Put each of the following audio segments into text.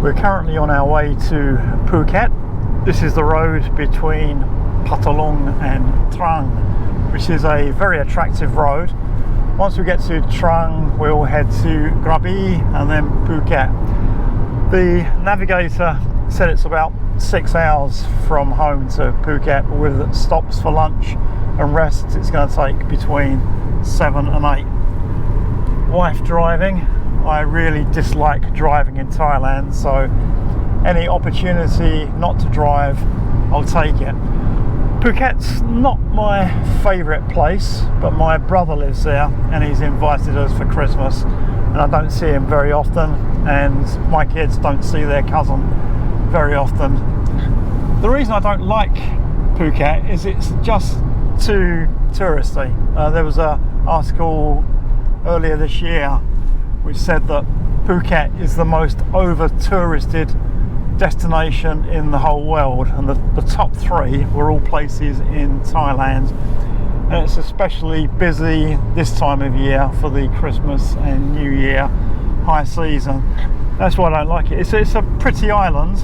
We're currently on our way to Phuket. This is the road between Patong and Trang, which is a very attractive road. Once we get to Trang, we'll head to Krabi and then Phuket. The navigator said it's about 6 hours from home to Phuket, but with stops for lunch and rest, it's going to take between 7 and 8. Wife driving. I really dislike driving in Thailand, so any opportunity not to drive, I'll take it. Phuket's not my favourite place, but my brother lives there and he's invited us for Christmas, and I don't see him very often, and my kids don't see their cousin very often. The reason I don't like Phuket is it's just too touristy. There was an article earlier this year which said that Phuket is the most over-touristed destination in the whole world, and the top 3 were all places in Thailand, and it's especially busy this time of year for the Christmas and New Year high season. That's why I don't like it. It's a pretty island,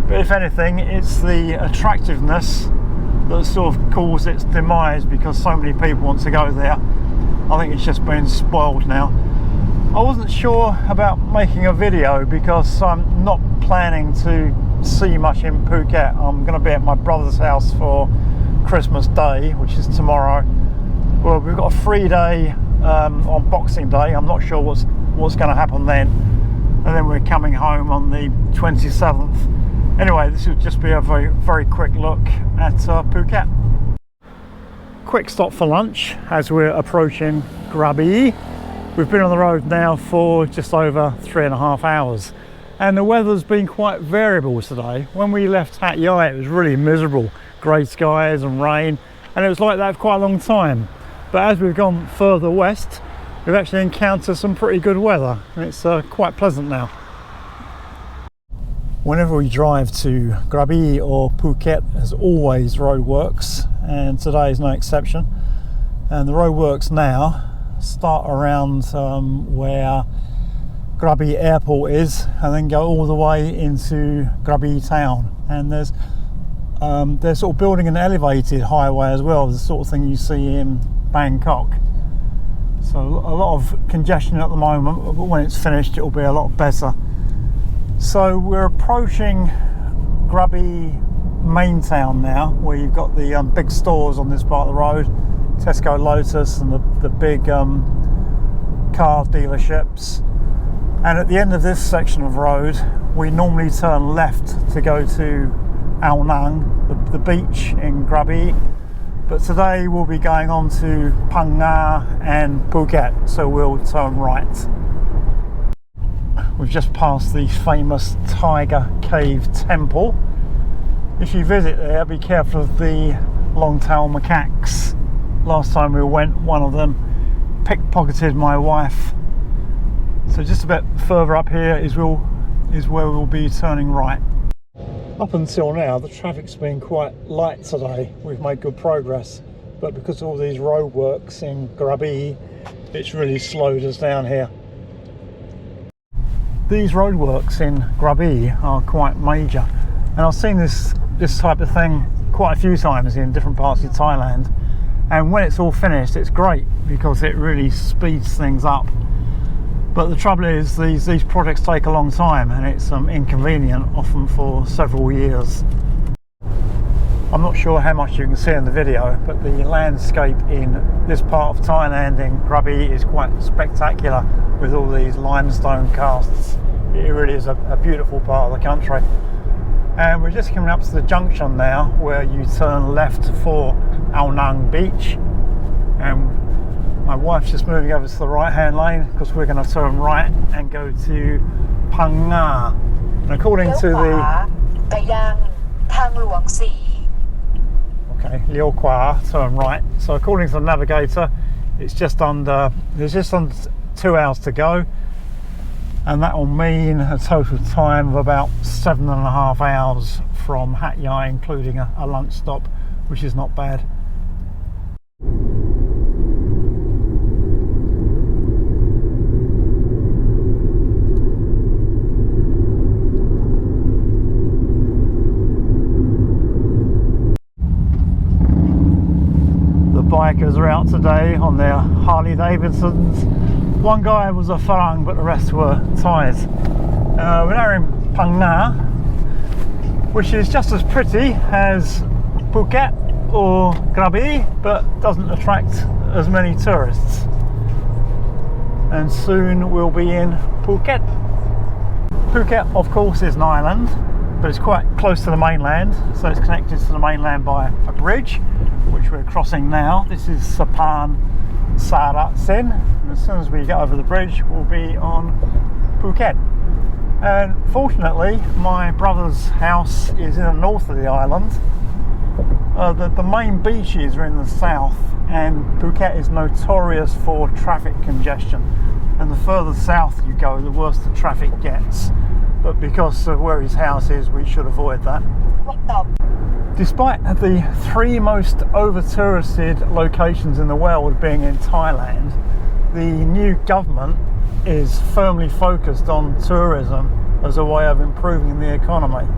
but if anything, it's the attractiveness that sort of caused its demise because so many people want to go there. I think it's just been spoiled now. I wasn't sure about making a video because I'm not planning to see much in Phuket. I'm going to be at my brother's house for Christmas Day, which is tomorrow. Well, we've got a free day on Boxing Day. I'm not sure what's going to happen then. And then we're coming home on the 27th. Anyway, this would just be a very, very quick look at Phuket. Quick stop for lunch as we're approaching Krabi. We've been on the road now for just over 3.5 hours, and the weather's been quite variable today. When we left Hat Yai, it was really miserable, grey skies and rain, and it was like that for quite a long time. But as we've gone further west, we've actually encountered some pretty good weather, and it's quite pleasant now. Whenever we drive to Krabi or Phuket, there's always roadworks, and today is no exception. And the roadworks now start around where Krabi airport is, and then go all the way into Krabi town. And they're sort of building an elevated highway as well, the sort of thing you see in Bangkok. So a lot of congestion at the moment, but when it's finished it'll be a lot better. So we're approaching Krabi main town now, where you've got the big stores on this part of the road, Tesco, Lotus, and the big car dealerships. And at the end of this section of road, we normally turn left to go to Nang, the beach in Krabi. But today we'll be going on to Phang Nga and Phuket, so we'll turn right. We've just passed the famous Tiger Cave Temple. If you visit there, be careful of the long-tailed macaques. Last time we went, one of them pickpocketed my wife. So just a bit further up here is where we'll be turning right. Up until now, the traffic's been quite light today. We've made good progress, but because of all these roadworks in Krabi, it's really slowed us down here. These roadworks in Krabi are quite major, and I've seen this type of thing quite a few times in different parts of Thailand. And when it's all finished, it's great because it really speeds things up. But the trouble is, these projects take a long time, and it's inconvenient, often for several years. I'm not sure how much you can see in the video, but the landscape in this part of Thailand in Krabi is quite spectacular with all these limestone casts. It really is a beautiful part of the country. And we're just coming up to the junction now where you turn left for Nang Beach, and my wife's just moving over to the right hand lane because we're going to turn right and go to Phang Nga. And according to the okay, Liu Kwa, turn right. So according to the navigator, there's just under 2 hours to go, and that will mean a total time of about 7.5 hours from Hat Yai, including a lunch stop, which is not bad. bikers are out today on their Harley Davidsons. One guy was a Phang, but the rest were Thais. We're now in Phang Nga, which is just as pretty as Phuket or Krabi, but doesn't attract as many tourists. And soon we'll be in Phuket. Phuket, of course, is an island, but it's quite close to the mainland, so it's connected to the mainland by a bridge, which we're crossing now. This is Sapan Sarat Sin, and as soon as we get over the bridge, we'll be on Phuket. And fortunately, my brother's house is in the north of the island. The main beaches are in the south, and Phuket is notorious for traffic congestion. And the further south you go, the worse the traffic gets. But because of where his house is, we should avoid that. Despite the 3 most over-touristed locations in the world being in Thailand, the new government is firmly focused on tourism as a way of improving the economy.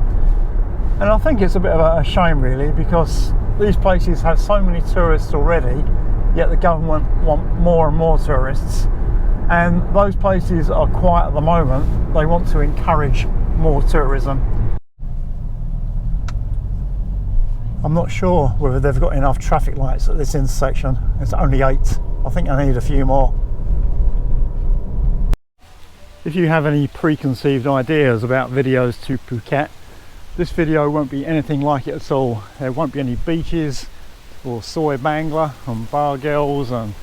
And I think it's a bit of a shame, really, because these places have so many tourists already, yet the government want more and more tourists. And those places are quiet at the moment. They want to encourage more tourism. I'm not sure whether they've got enough traffic lights at this intersection. It's only 8. I think I need a few more. If you have any preconceived ideas about videos to Phuket, this video won't be anything like it at all. There won't be any beaches or soy bangla and bar girls and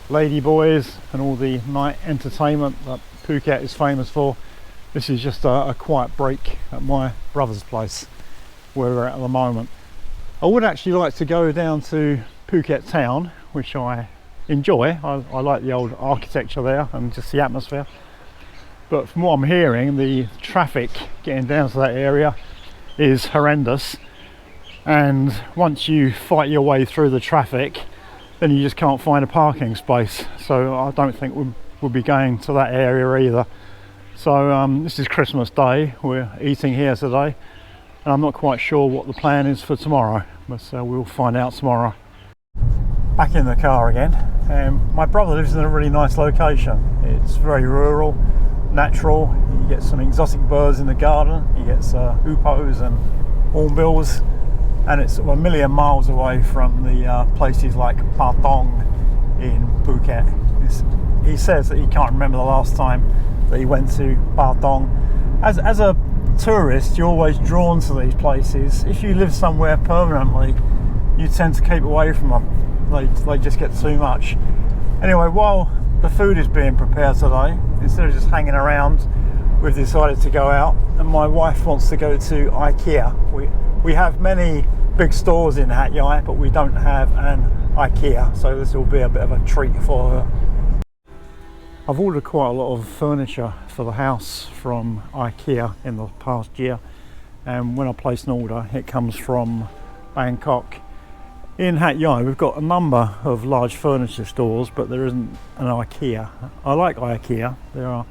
lady boys and all the night entertainment that Phuket is famous for. This is just a quiet break at my brother's place where we're at the moment. I would actually like to go down to Phuket town, which I enjoy. I like the old architecture there and just the atmosphere. But from what I'm hearing, the traffic getting down to that area is horrendous. And once you fight your way through the traffic, then you just can't find a parking space. So I don't think we'll be going to that area either. So this is Christmas Day. We're eating here today. And I'm not quite sure what the plan is for tomorrow, but we'll find out tomorrow. Back in the car again. My brother lives in a really nice location. It's very rural, natural. You get some exotic birds in the garden. You get hoopos and hornbills. And it's 1 million miles away from the places like Patong in Phuket. He says that he can't remember the last time that he went to Patong. As a tourist, you're always drawn to these places. If you live somewhere permanently, you tend to keep away from them. They just get too much. Anyway, while the food is being prepared today, instead of just hanging around, we've decided to go out, and my wife wants to go to IKEA. We have many big stores in Hat Yai, but we don't have an IKEA, so this will be a bit of a treat for her. I've ordered quite a lot of furniture for the house from IKEA in the past year, and when I place an order, it comes from Bangkok. In Hat Yai, we've got a number of large furniture stores, but there isn't an IKEA. I like IKEA. There are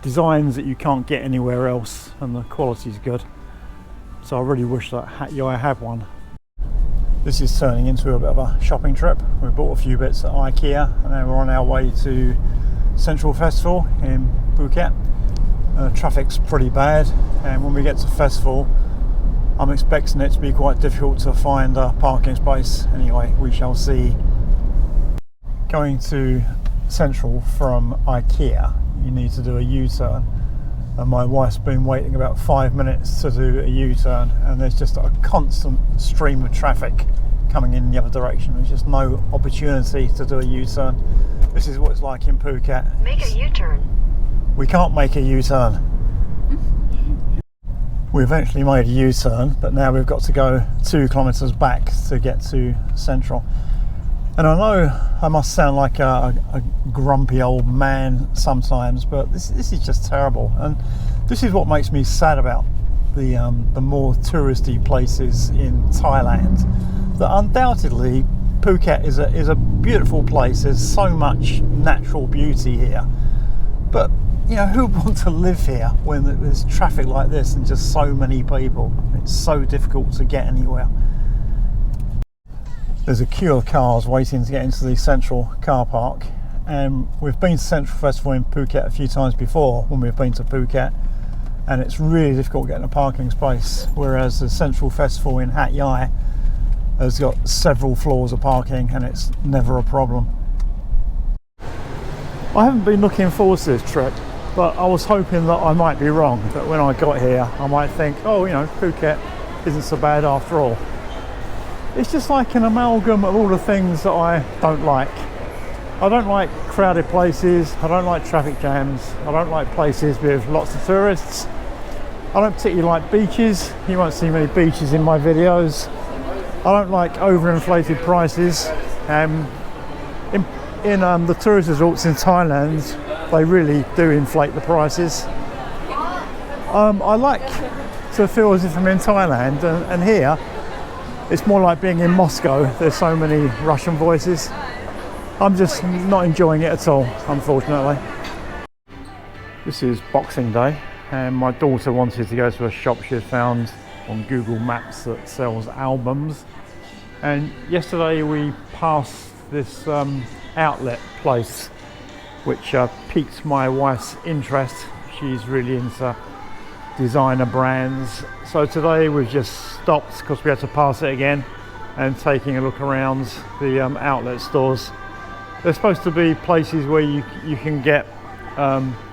designs that you can't get anywhere else, and the quality's good. So I really wish that Hat Yai had one. This is turning into a bit of a shopping trip. We bought a few bits at IKEA, and now we're on our way to Central Festival in Phuket. Traffic's pretty bad, and when we get to Festival, I'm expecting it to be quite difficult to find a parking space. Anyway, we shall see. Going to Central from IKEA, you need to do a U-turn. And my wife's been waiting about 5 minutes to do a U-turn, and there's just a constant stream of traffic coming in the other direction. There's just no opportunity to do a U-turn. This is what it's like in Phuket. Make a U-turn. We can't make a U-turn. We eventually made a U-turn, but now we've got to go 2 kilometres back to get to Central. And I know I must sound like a grumpy old man sometimes, but this is just terrible. And this is what makes me sad about the more touristy places in Thailand. That undoubtedly Phuket is a beautiful place. There's so much natural beauty here. But you know, who would want to live here when there's traffic like this and just so many people? It's so difficult to get anywhere. There's a queue of cars waiting to get into the central car park, and we've been to Central Festival in Phuket a few times before when we've been to Phuket, and it's really difficult getting a parking space, whereas the Central Festival in Hat Yai has got several floors of parking and it's never a problem. I haven't been looking forward to this trip, but I was hoping that I might be wrong, that when I got here I might think, oh, you know, Phuket isn't so bad after all. It's just like an amalgam of all the things that I don't like. I don't like crowded places, I don't like traffic jams, I don't like places with lots of tourists, I don't particularly like beaches. You won't see many beaches in my videos. I don't like overinflated prices. In the tourist resorts in Thailand, they really do inflate the prices. I like to feel as if I'm in Thailand, and here it's more like being in Moscow. There's so many Russian voices. I'm just not enjoying it at all, unfortunately. This is Boxing Day, and my daughter wanted to go to a shop she had found on Google Maps that sells albums. And yesterday we passed this outlet place, which piqued my wife's interest. She's really into designer brands. So today we've just stopped because we had to pass it again and taking a look around the outlet stores. They're supposed to be places where you can get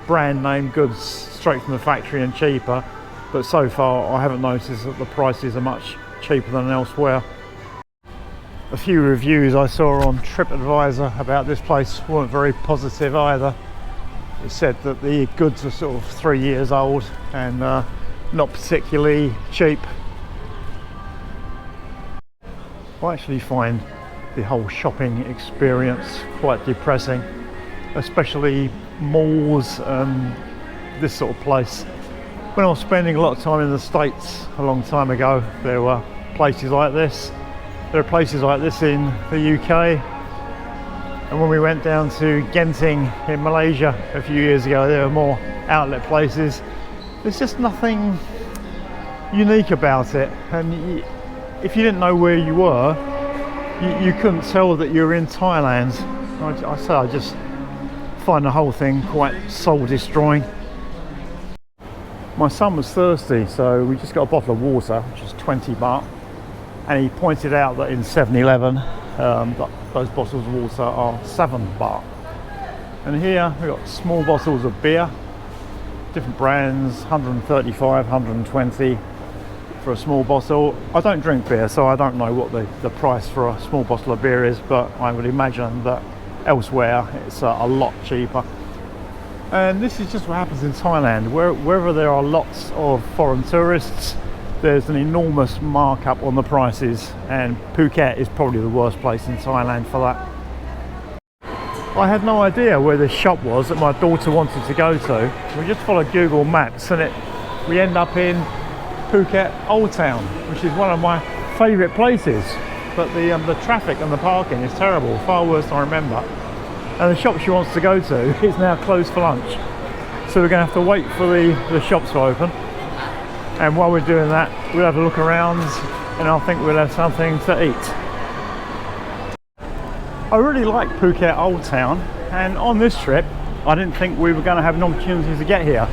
brand name goods straight from the factory and cheaper, but so far I haven't noticed that the prices are much cheaper than elsewhere. A few reviews I saw on TripAdvisor about this place weren't very positive either. It said that the goods are sort of 3 years old and not particularly cheap. I actually find the whole shopping experience quite depressing, especially malls and this sort of place. When I was spending a lot of time in the States a long time ago, there were places like this. There are places like this in the UK. And when we went down to Genting in Malaysia a few years ago, there were more outlet places. There's just nothing unique about it. And if you didn't know where you were, you couldn't tell that you were in Thailand. I just find the whole thing quite soul destroying. My son was thirsty, so we just got a bottle of water, which is 20 baht. And he pointed out that in 7-Eleven, those bottles of water are 7 baht. And here we've got small bottles of beer, different brands, 135, 120 for a small bottle. I don't drink beer, so I don't know what the price for a small bottle of beer is, but I would imagine that elsewhere it's a lot cheaper. And this is just what happens in Thailand. Wherever there are lots of foreign tourists, there's an enormous markup on the prices, and Phuket is probably the worst place in Thailand for that. I had no idea where this shop was that my daughter wanted to go to. We just followed Google Maps and we end up in Phuket Old Town, which is one of my favourite places. But the traffic and the parking is terrible, far worse than I remember. And the shop she wants to go to is now closed for lunch. So we're going to have to wait for the shops to open. And while we're doing that, we'll have a look around and I think we'll have something to eat. I really like Phuket Old Town, and on this trip I didn't think we were going to have an opportunity to get here,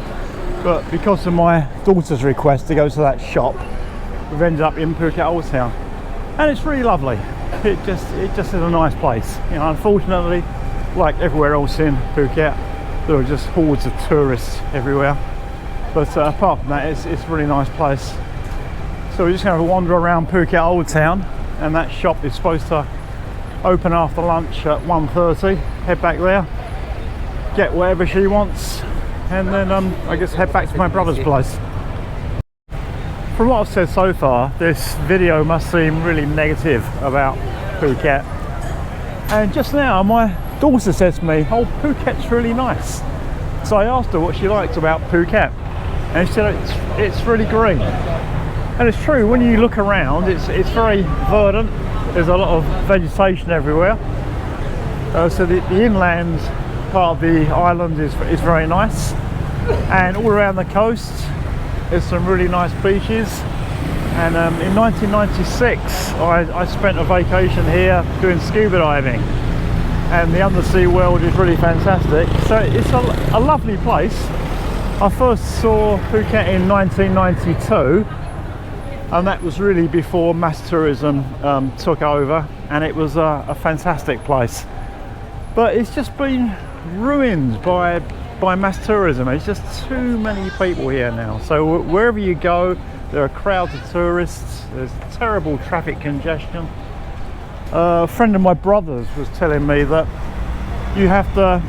but because of my daughter's request to go to that shop, we've ended up in Phuket Old Town, and it's really lovely. It just is a nice place. You know, unfortunately, like everywhere else in Phuket, there are just hordes of tourists everywhere. But apart from that, it's a really nice place. So we're just going to wander around Phuket Old Town, and that shop is supposed to open after lunch at 1:30. Head back there, get whatever she wants, and then I guess head back to my brother's place. From what I've said so far, this video must seem really negative about Phuket. And just now, my daughter said to me, "Oh, Phuket's really nice." So I asked her what she liked about Phuket, and she said it's really green. And it's true, when you look around, it's very verdant. There's a lot of vegetation everywhere. So the inland part of the island is very nice. And all around the coast, there's some really nice beaches. And in 1996 I spent a vacation here doing scuba diving, and the undersea world is really fantastic. So it's a lovely place. I first saw Phuket in 1992, and that was really before mass tourism took over, and it was a fantastic place. But it's just been ruined by mass tourism. It's just too many people here now. So wherever you go, there are crowds of tourists. There's terrible traffic congestion. A friend of my brother's was telling me that you have to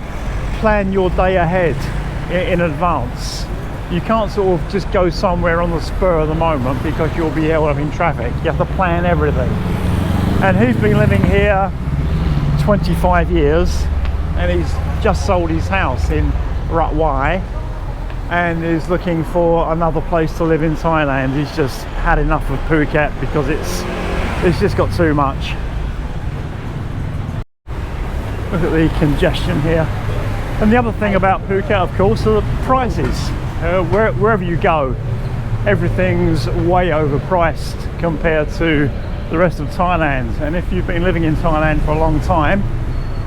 plan your day ahead in advance. You can't sort of just go somewhere on the spur of the moment because you'll be held up in traffic. You have to plan everything. And he's been living here 25 years, and he's just sold his house in Ratwai and is looking for another place to live in Thailand. He's just had enough of Phuket because it's just got too much. Look at the congestion here. And the other thing about Phuket, of course, are the prices. Wherever you go, everything's way overpriced compared to the rest of Thailand. And if you've been living in Thailand for a long time,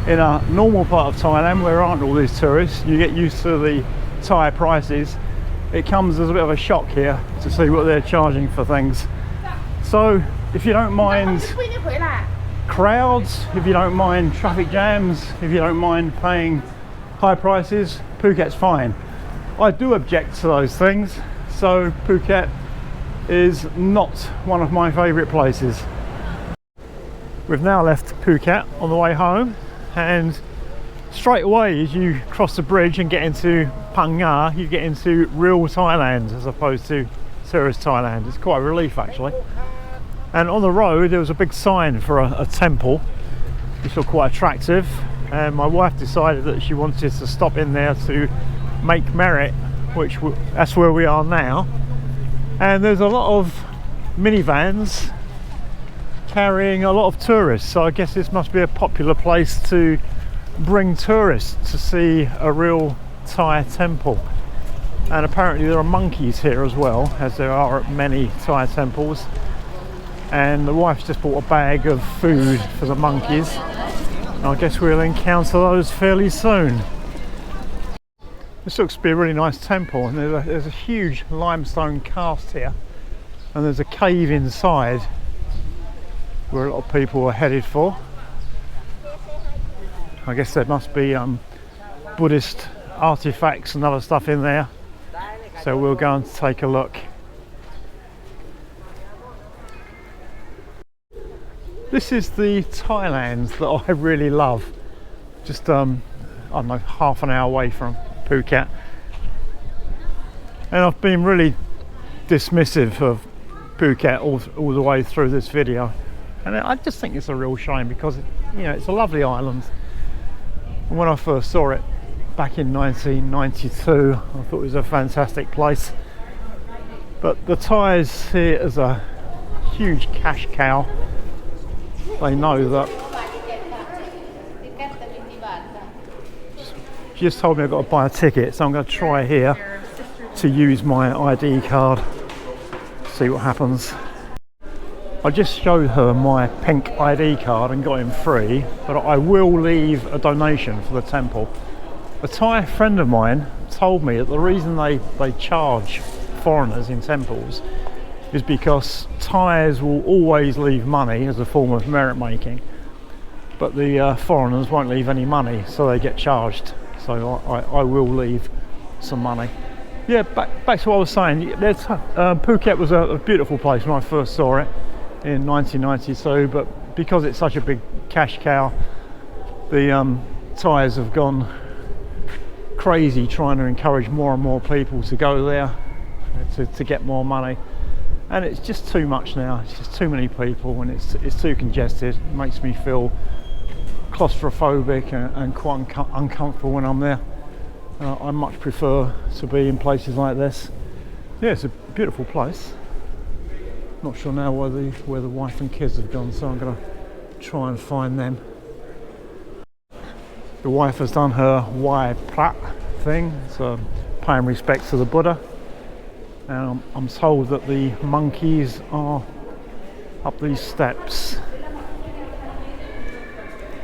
in a normal part of Thailand where aren't all these tourists, you get used to the Thai prices. It comes as a bit of a shock here to see what they're charging for things. So if you don't mind crowds, if you don't mind traffic jams, if you don't mind paying high prices, Phuket's fine. I do object to those things, so Phuket is not one of my favourite places. We've now left Phuket on the way home, and straight away as you cross the bridge and get into Phang Nga, you get into real Thailand as opposed to tourist Thailand. It's quite a relief actually. And on the road there was a big sign for a temple which looked quite attractive, and my wife decided that she wanted to stop in there to make merit, which that's where we are now. And there's a lot of minivans carrying a lot of tourists, so I guess this must be a popular place to bring tourists to see a real Thai temple. And apparently there are monkeys here as well, as there are at many Thai temples. And the wife's just bought a bag of food for the monkeys. I guess we'll encounter those fairly soon. This looks to be a really nice temple, and there's a huge limestone cast here, and there's a cave inside where a lot of people are headed for. I guess there must be Buddhist artifacts and other stuff in there, so we'll go and take a look. This is the Thailand that I really love. Just I don't know, half an hour away from Phuket, and I've been really dismissive of Phuket all the way through this video, and I just think it's a real shame because it's a lovely island. And when I first saw it back in 1992, I thought it was a fantastic place, but the Thais see it as a huge cash cow. They know that. She just told me I've got to buy a ticket, so I'm going to try here to use my ID card, see what happens. I just showed her my pink ID card and got him free, but I will leave a donation for the temple. A Thai friend of mine told me that the reason they charge foreigners in temples is because Thais will always leave money as a form of merit making, but the foreigners won't leave any money, so they get charged. So I will leave some money. Yeah, back to what I was saying. Phuket was a beautiful place when I first saw it in 1992, but because it's such a big cash cow, the Thais have gone crazy trying to encourage more and more people to go there to get more money. And it's just too much now. It's just too many people, and it's too congested. It makes me feel claustrophobic and quite uncomfortable when I'm there. I much prefer to be in places like this. Yeah, it's a beautiful place. Not sure now where the wife and kids have gone, so I'm going to try and find them. The wife has done her Wai Prat thing, so paying respect to the Buddha. and I'm told that the monkeys are up these steps.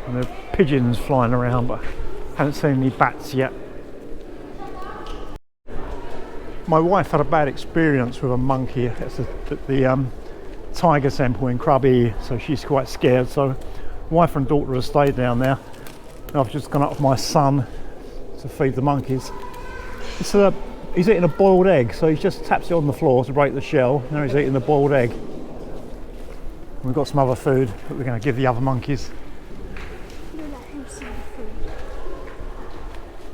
And there are pigeons flying around, but I haven't seen any bats yet. My wife had a bad experience with a monkey at the tiger temple in Krabi, so she's quite scared. So wife and daughter have stayed down there. I've just gone up with my son to feed the monkeys. He's eating a boiled egg, so he just taps it on the floor to break the shell. Now he's eating the boiled egg. We've got some other food that we're going to give the other monkeys.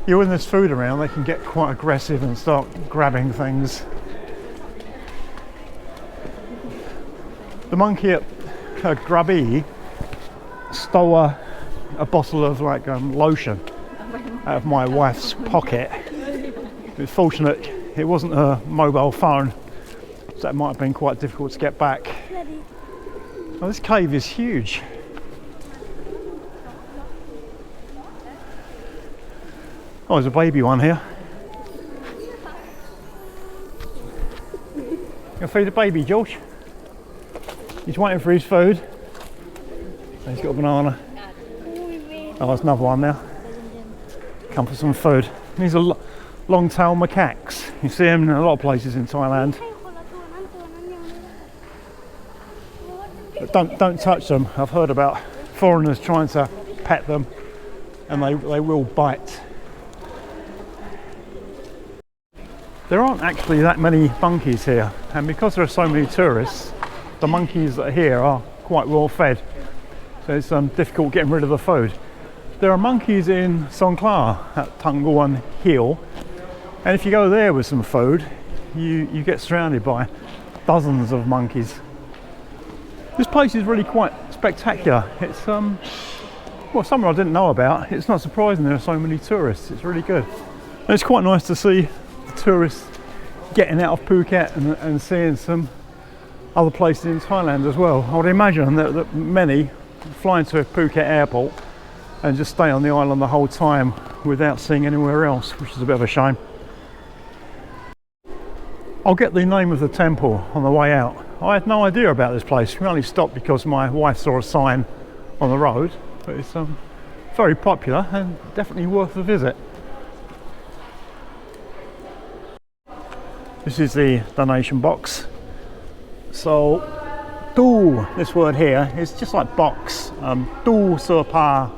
Yeah, when there's food around, they can get quite aggressive and start grabbing things. The monkey at Krabi stole a bottle of lotion out of my wife's pocket. It was fortunate it wasn't her mobile phone, so that might have been quite difficult to get back. Oh, this cave is huge. Oh, there's a baby one here. You gonna feed the baby, George? He's waiting for his food. He's got a banana. Oh, there's another one now. Come for some food. These are long-tailed macaques. You see them in a lot of places in Thailand. But don't touch them. I've heard about foreigners trying to pet them, and they will bite. There aren't actually that many monkeys here, and because there are so many tourists, the monkeys that are here are quite well fed, so it's difficult getting rid of the food. There are monkeys in Songkhla at Thang Hill, and if you go there with some food, you get surrounded by dozens of monkeys. This place is really quite spectacular. It's something I didn't know about. It's not surprising there are so many tourists. It's really good. And it's quite nice to see tourists getting out of Phuket and seeing some other places in Thailand as well. I would imagine that many fly into Phuket airport and just stay on the island the whole time without seeing anywhere else, which is a bit of a shame. I'll get the name of the temple on the way out. I had no idea about this place. We only stopped because my wife saw a sign on the road, but it's very popular and definitely worth a visit. This is the donation box. So, tu, this word here, is just like box. Tu surpa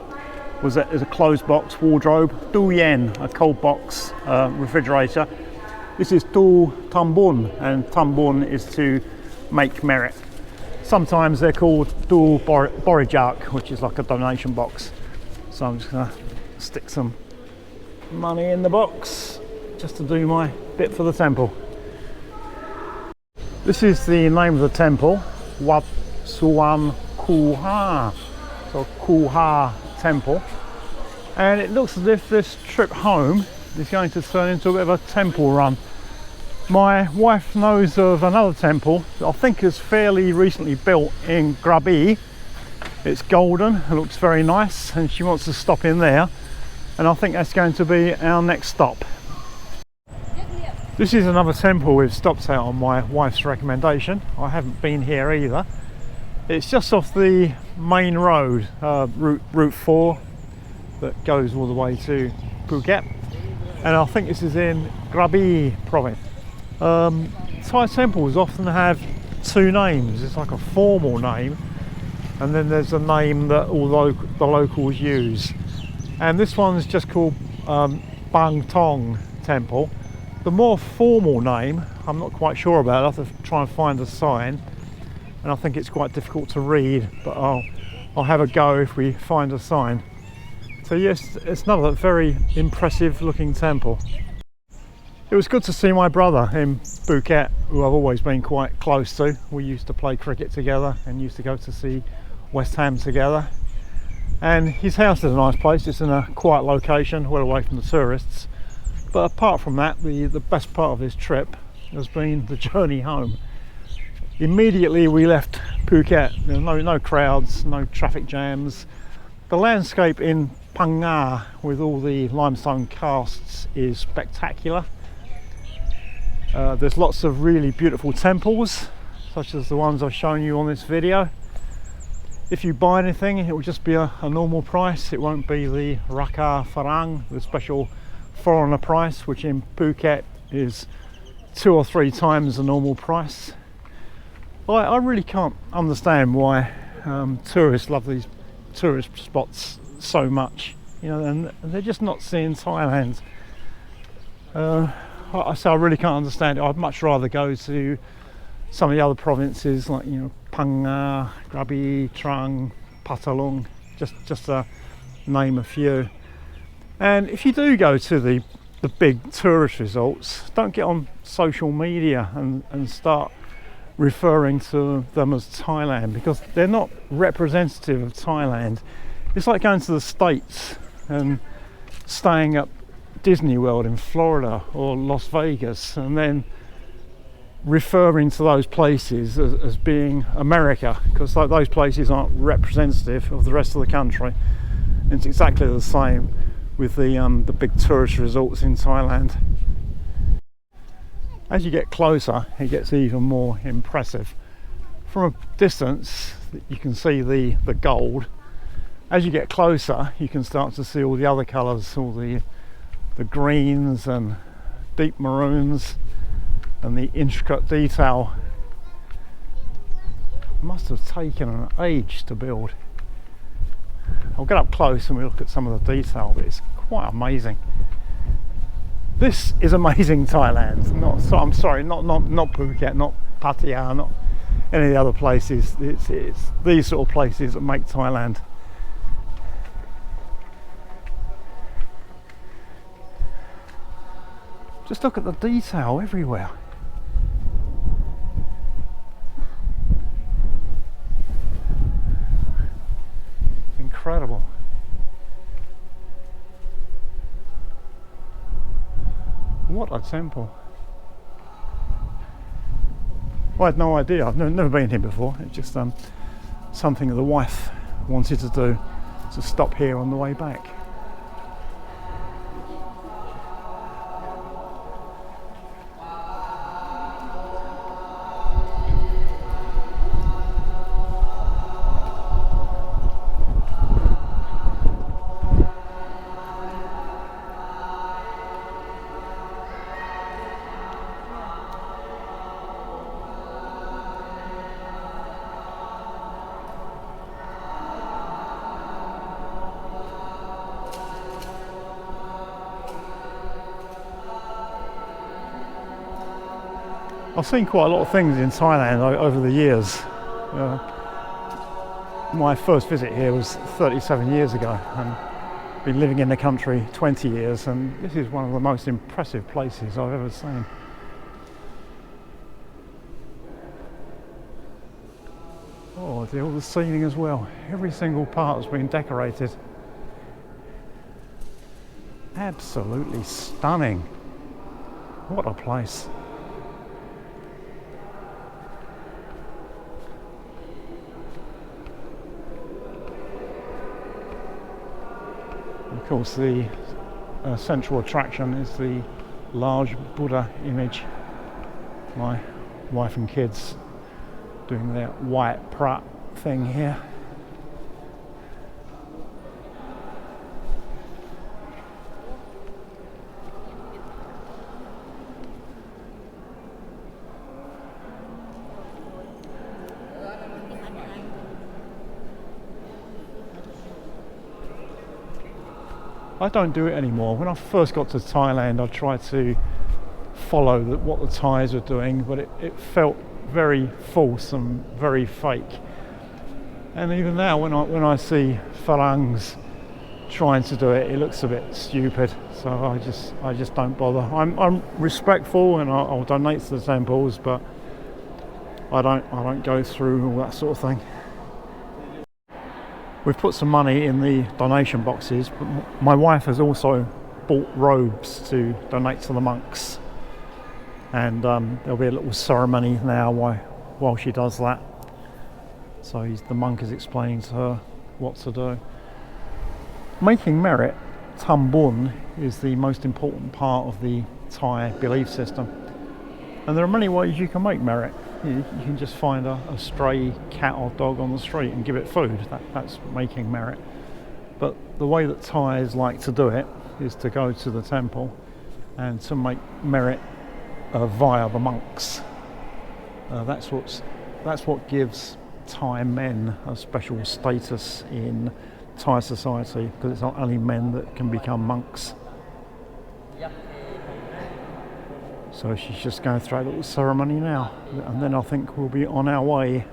is a closed box wardrobe. Tu yen, a cold box refrigerator. This is tu tambun, and tambun is to make merit. Sometimes they're called tu borijak, which is like a donation box. So I'm just gonna stick some money in the box just to do my bit for the temple. This is the name of the temple, Wat Suan Kuha, so Kuha Temple. And it looks as if this trip home is going to turn into a bit of a temple run. My wife knows of another temple that I think is fairly recently built in Krabi. It's golden, it looks very nice, and she wants to stop in there. And I think that's going to be our next stop. This is another temple we've stopped at on my wife's recommendation. I haven't been here either. It's just off the main road, Route 4, that goes all the way to Phuket. And I think this is in Krabi province. Thai temples often have two names. It's like a formal name, and then there's a name that all the locals use. And this one's just called Patong Temple. The more formal name, I'm not quite sure about. I'll have to try and find a sign, and I think it's quite difficult to read, but I'll have a go if we find a sign. So yes, it's another very impressive looking temple. It was good to see my brother in Phuket, who I've always been quite close to. We used to play cricket together and used to go to see West Ham together. And his house is a nice place. It's in a quiet location, well away from the tourists. But apart from that, the best part of this trip has been the journey home. Immediately we left Phuket, there were no crowds, no traffic jams. The landscape in Phang Nga with all the limestone casts is spectacular. There's lots of really beautiful temples, such as the ones I've shown you on this video. If you buy anything, it will just be a normal price. It won't be the Raka Farang, the special foreigner price, which in Phuket is 2 or 3 times the normal price. I really can't understand why tourists love these tourist spots so much, you know, and they're just not seeing Thailand. So I really can't understand it. I'd much rather go to some of the other provinces, like, you know, Phang Nga, Krabi, Trang, Patong, just to name a few. And if you do go to the big tourist resorts, don't get on social media and start referring to them as Thailand, because they're not representative of Thailand. It's like going to the States and staying at Disney World in Florida or Las Vegas and then referring to those places as being America, because those places aren't representative of the rest of the country. It's exactly the same with the big tourist resorts in Thailand. As you get closer, it gets even more impressive. From a distance, you can see the gold. As you get closer, you can start to see all the other colours, all the greens and deep maroons and the intricate detail. It must have taken an age to build. I'll get up close and we'll look at some of the detail, but it's quite amazing. This is amazing Thailand. I'm sorry, not Phuket, not Pattaya, not any of the other places. It's these sort of places that make Thailand. Just look at the detail everywhere. Incredible. What a temple. I had no idea. I've never been here before. It's just something that the wife wanted to do, to stop here on the way back. I've seen quite a lot of things in Thailand over the years. My first visit here was 37 years ago, and I've been living in the country 20 years, and this is one of the most impressive places I've ever seen. Oh, all the ceiling as well. Every single part has been decorated. Absolutely stunning. What a place. Of course, the central attraction is the large Buddha image. My wife and kids doing their white prat thing here. I don't do it anymore. When I first got to Thailand, I tried to follow what the Thais were doing, but it felt very false and very fake. And even now, when I see Phalangs trying to do it, it looks a bit stupid. So I just don't bother. I'm respectful and I'll donate to the temples, but I don't go through all that sort of thing. We've put some money in the donation boxes, but my wife has also bought robes to donate to the monks, and there'll be a little ceremony now while she does that. So the monk is explaining to her what to do. Making merit, Tambun, is the most important part of the Thai belief system. And there are many ways you can make merit. You can just find a stray cat or dog on the street and give it food. That's making merit. But the way that Thais like to do it is to go to the temple and to make merit via the monks. That's what gives Thai men a special status in Thai society, because it's not only men that can become monks. So she's just going through a little ceremony now, and then I think we'll be on our way.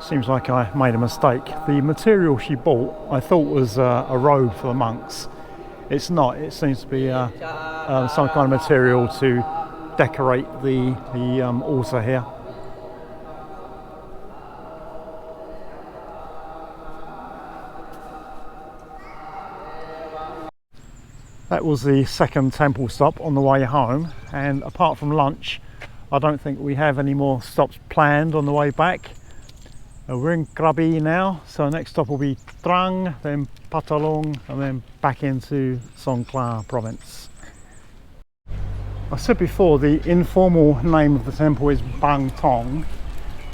Seems like I made a mistake. The material she bought I thought was a robe for the monks. It's not. It seems to be some kind of material to decorate the altar here. That was the second temple stop on the way home, and apart from lunch I don't think we have any more stops planned on the way back. We're in Krabi now, so next stop will be Trang, then Patong, and then back into Songkhla province. I said before the informal name of the temple is Patong.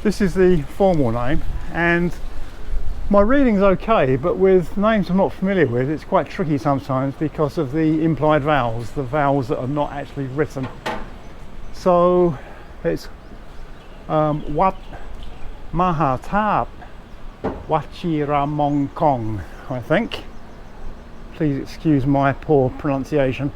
This is the formal name, and my reading's okay, but with names I'm not familiar with it's quite tricky sometimes because of the implied vowels, the vowels that are not actually written. So it's Wat Mahatap Wachiramongkong, I think. Please excuse my poor pronunciation.